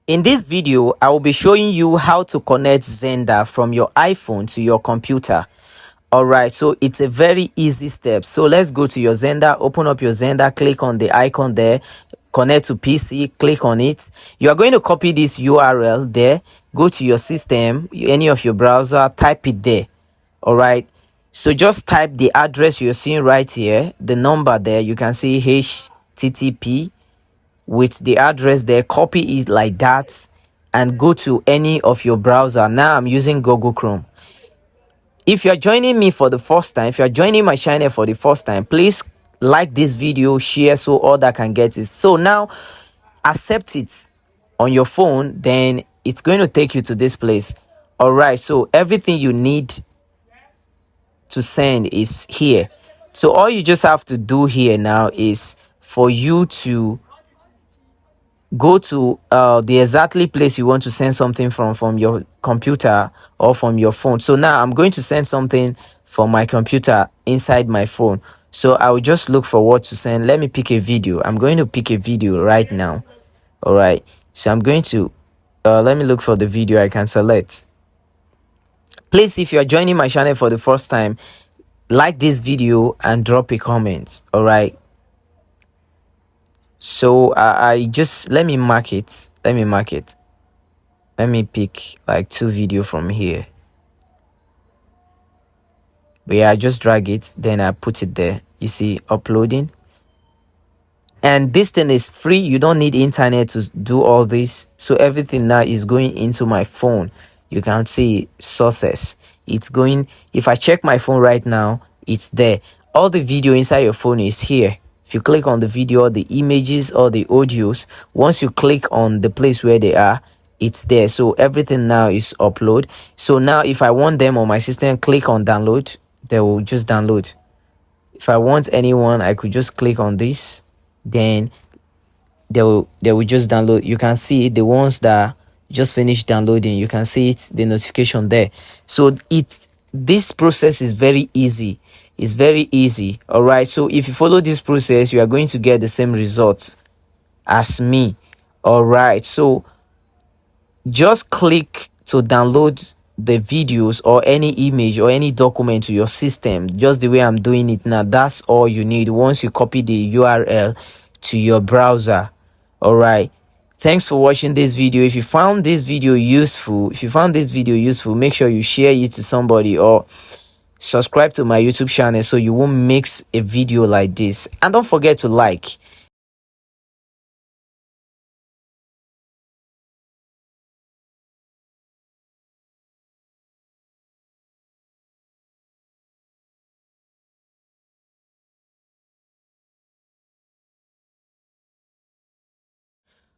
In this video, I will be showing you how to connect Xender from your iPhone to your computer. Alright, so it's a very easy step. So let's go to your Xender, open up your Xender, click on the icon there, connect to PC, click on it. You are going to copy this URL there, go to your system, any of your browser, type it there. Alright, so just type the address you're seeing right here, the number there, you can see HTTP with the address there, copy it like that and go to any of your browser. Now I'm using Google Chrome. If you're joining me for the first time, if you're joining my channel for the first time, please like this video, share so others can get it. So now accept it on your phone, then it's going to take you to this place. All right, so everything you need to send is here. So all you just have to do here now is for you to go to the exactly place you want to send something from your computer or from your phone. So now I'm going to send something from my computer inside my phone. So I will just look for what to send. Let me pick a video. I'm going to pick a video right now. All right, so I'm going to let me look for the video I can select. Please, if you are joining my channel for the first time, like this video and drop a comment. All right, so I just let me mark it. Let me pick like 2 videos from here. But yeah, I just drag it, then I put it there. You see, uploading. And this thing is free. You don't need internet to do all this. So everything now is going into my phone. You can see sources. It's going, if I check my phone right now, it's there. All the video inside your phone is here. If you click on the video, the images or the audios, once you click on the place where they are, it's there. So everything now is upload. So now if I want them on my system, click on download, they will just download. If I want anyone, I could just click on this, then they will just download. You can see the ones that just finished downloading. You can see it, the notification there. So this process is very easy. It's very easy. All right, so if you follow this process, you are going to get the same results as me. All right, so just click to download the videos or any image or any document to your system, just the way I'm doing it now. That's all you need once you copy the URL to your browser. All right, thanks for watching this video. If you found this video useful, make sure you share it to somebody or subscribe to my YouTube channel so you won't miss a video like this, and don't forget to like.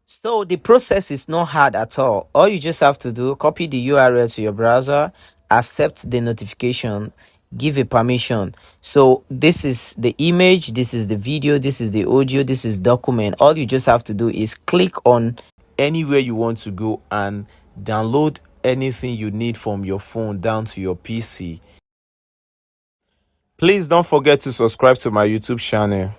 So the process is not hard at all you just have to do, copy the URL to your browser, accept the notification, give a permission. So this is the image, this is the video, this is the audio, this is document. All you just have to do is click on anywhere you want to go and download anything you need from your phone down to your PC. Please don't forget to subscribe to my YouTube channel.